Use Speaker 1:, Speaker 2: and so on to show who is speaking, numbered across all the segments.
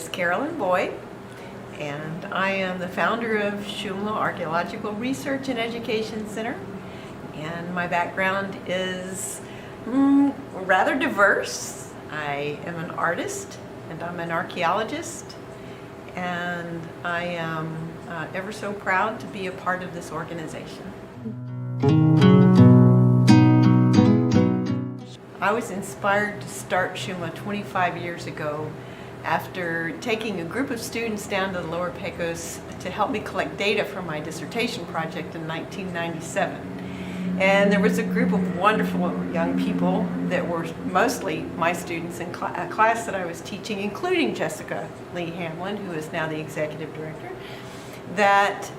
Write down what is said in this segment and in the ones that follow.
Speaker 1: is Carolyn Boyd, and I am the founder of Shumla Archaeological Research and Education Center. And my background is rather diverse. I am an artist and I'm an archaeologist, and I am ever so proud to be a part of this organization. I was inspired to start Shumla 25 years ago after taking a group of students down to the Lower Pecos to help me collect data for my dissertation project in 1997. And there was a group of wonderful young people that were mostly my students in a class that I was teaching, including Jessica Lee Hamlin, who is now the executive director, that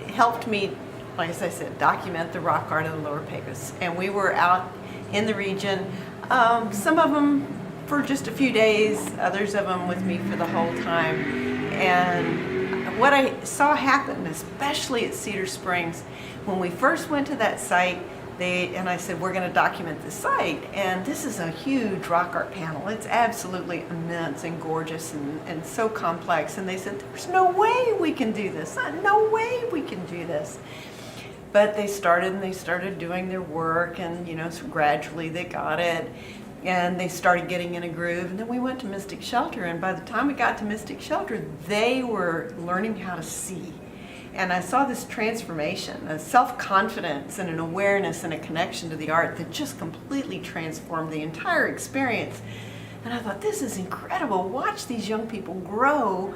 Speaker 1: helped me, like as I said, document the rock art of the Lower Pecos. And we were out in the region, some of them for just a few days, others of them with me for the whole time. And what I saw happen, especially at Cedar Springs, when we first went to that site, and I said, we're going to document the site, and this is a huge rock art panel. It's absolutely immense and gorgeous and so complex. And they said, there's no way we can do this. No way we can do this. But they started doing their work, and so gradually they got it, and they started getting in a groove. And then we went to Mystic Shelter, and by the time we got to Mystic Shelter, they were learning how to see. And I saw this transformation, a self-confidence and an awareness and a connection to the art that just completely transformed the entire experience. And I thought, this is incredible. Watch these young people grow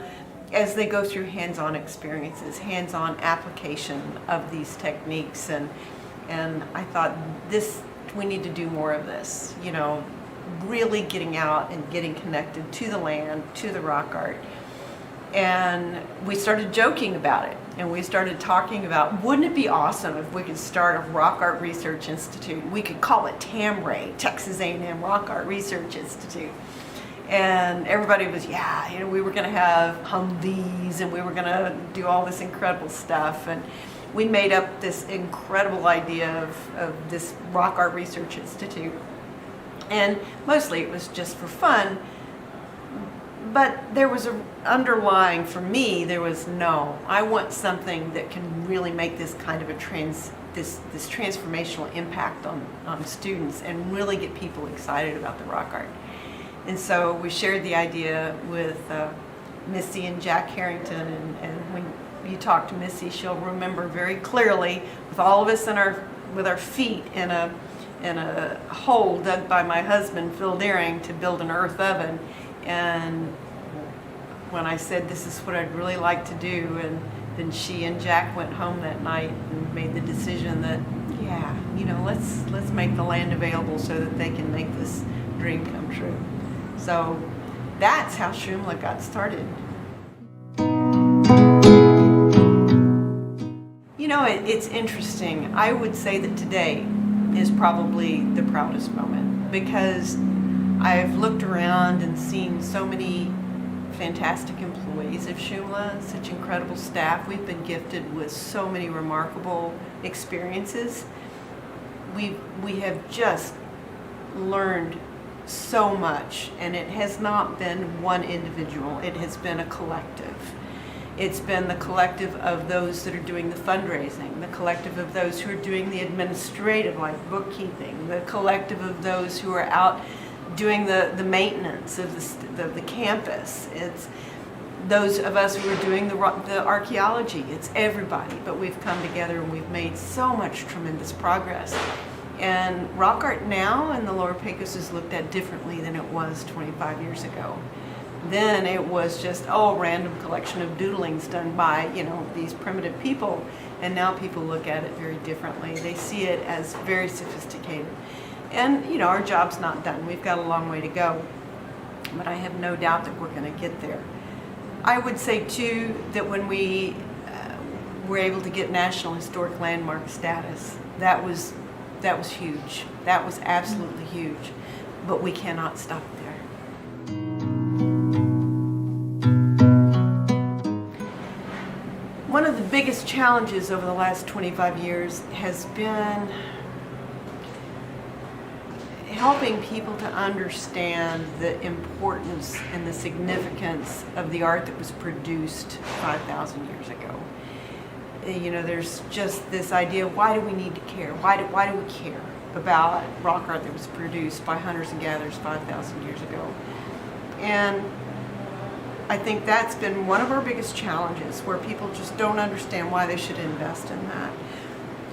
Speaker 1: as they go through hands-on experiences, hands-on application of these techniques. And I thought, we need to do more of this, really getting out and getting connected to the land, to the rock art. And we started joking about it, and we started talking about, wouldn't it be awesome if we could start a Rock Art Research Institute? We could call it TAMRE, Texas A&M Rock Art Research Institute. And everybody was, yeah, we were going to have Humvees, and we were going to do all this incredible stuff. And we made up this incredible idea of this Rock Art Research Institute. And mostly it was just for fun. But there was underlying, for me, there was, no, I want something that can really make this kind of this transformational impact on students and really get people excited about the rock art. And so we shared the idea with Missy and Jack Harrington, and when you talk to Missy, she'll remember very clearly, with all of us with our feet in a hole dug by my husband, Phil Deering, to build an earth oven. And when I said, this is what I'd really like to do, and then she and Jack went home that night and made the decision that, yeah, let's make the land available so that they can make this dream come true. So that's how Shumla got started. It's interesting. I would say that today is probably the proudest moment, because I've looked around and seen so many fantastic employees of Shumla, such incredible staff. We've been gifted with so many remarkable experiences. We have just learned so much, and it has not been one individual. It has been a collective. It's been the collective of those that are doing the fundraising, the collective of those who are doing the administrative, like bookkeeping, the collective of those who are out doing the maintenance of the campus. It's those of us who are doing the archaeology. It's everybody, but we've come together and we've made so much tremendous progress. And rock art now in the Lower Pecos is looked at differently than it was 25 years ago. Then it was just, a random collection of doodlings done by, these primitive people. And now people look at it very differently. They see it as very sophisticated. And, our job's not done. We've got a long way to go. But I have no doubt that we're going to get there. I would say, too, that when we were able to get National Historic Landmark status, that was huge. That was absolutely huge. But we cannot stop there. One of the biggest challenges over the last 25 years has been helping people to understand the importance and the significance of the art that was produced 5,000 years ago. You know, there's just this idea, why do we need to care? Why do we care about rock art that was produced by hunters and gatherers 5,000 years ago? And I think that's been one of our biggest challenges, where people just don't understand why they should invest in that.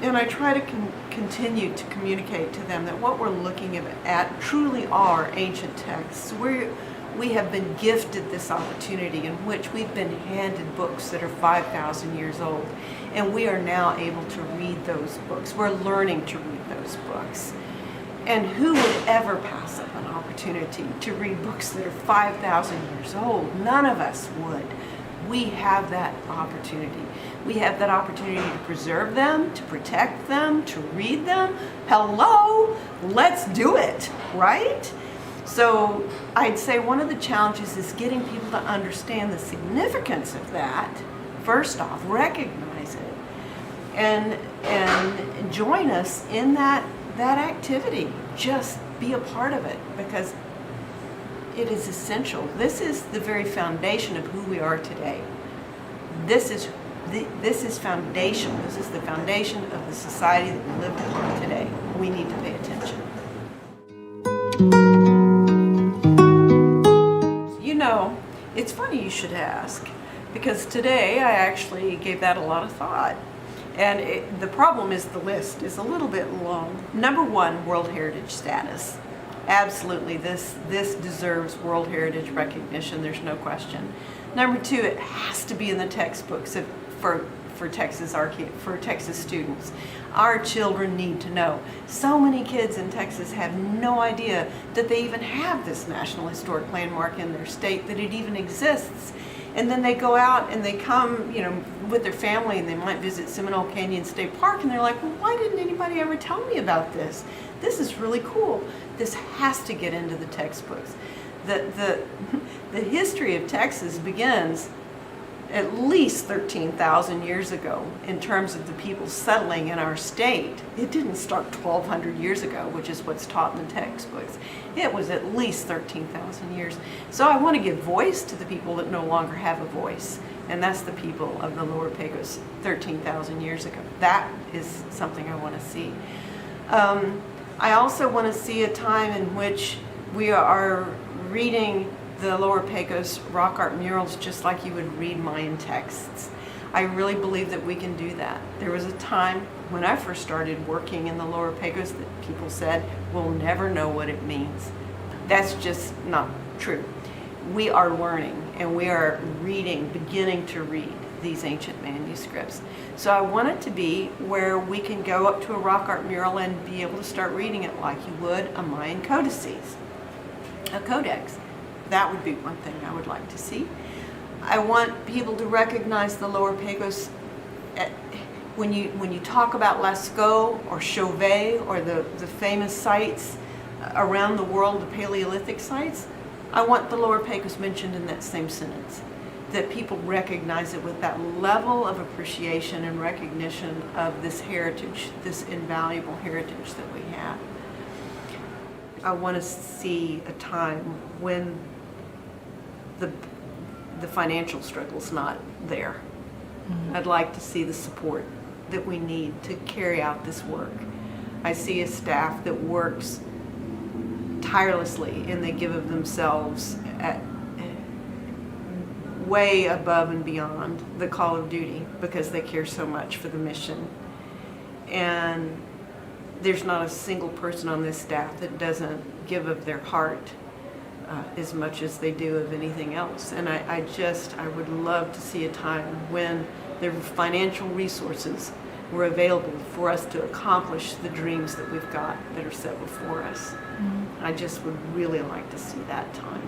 Speaker 1: And I try to continue to communicate to them that what we're looking at truly are ancient texts. We have been gifted this opportunity in which we've been handed books that are 5,000 years old, and we are now able to read those books. We're learning to read those books. And who would ever pass up an opportunity to read books that are 5,000 years old? None of us would. We have that opportunity. We have that opportunity to preserve them, to protect them, to read them. Hello, let's do it, right? So I'd say one of the challenges is getting people to understand the significance of that. First off, recognize it, and join us in that activity. Just be a part of it, because it is essential. This is the very foundation of who we are today. This is foundational. This is the foundation of the society that we live in today. We need to pay attention. You know, it's funny you should ask, because today I actually gave that a lot of thought. And the problem is the list is a little bit long. Number one, World Heritage status. Absolutely, this deserves World Heritage recognition, there's no question. Number two, it has to be in the textbooks for Texas students. Our children need to know. So many kids in Texas have no idea that they even have this National Historic Landmark in their state, that it even exists. And then they go out and they come, you know, with their family, and they might visit Seminole Canyon State Park, and they're like, well, why didn't anybody ever tell me about this? This is really cool. This has to get into the textbooks. The history of Texas begins at least 13,000 years ago in terms of the people settling in our state. It didn't start 1,200 years ago, which is what's taught in the textbooks. It was at least 13,000 years. So I want to give voice to the people that no longer have a voice, and that's the people of the Lower Pecos 13,000 years ago. That is something I want to see. I also want to see a time in which we are reading the Lower Pecos rock art murals just like you would read Mayan texts. I really believe that we can do that. There was a time when I first started working in the Lower Pecos that people said, we'll never know what it means. That's just not true. We are learning, and we are reading, beginning to read these ancient manuscripts. So I want it to be where we can go up to a rock art mural and be able to start reading it like you would a Mayan codices, a codex. That would be one thing I would like to see. I want people to recognize the Lower Pecos. When you talk about Lascaux or Chauvet or the famous sites around the world, the Paleolithic sites, I want the Lower Pecos mentioned in that same sentence, that people recognize it with that level of appreciation and recognition of this heritage, this invaluable heritage that we have. I want to see a time when the financial struggle's not there. Mm-hmm. I'd like to see the support that we need to carry out this work. I see a staff that works tirelessly, and they give of themselves way above and beyond the call of duty, because they care so much for the mission. And there's not a single person on this staff that doesn't give of their heart as much as they do of anything else. And I would love to see a time when the financial resources were available for us to accomplish the dreams that we've got that are set before us. Mm-hmm. I just would really like to see that time.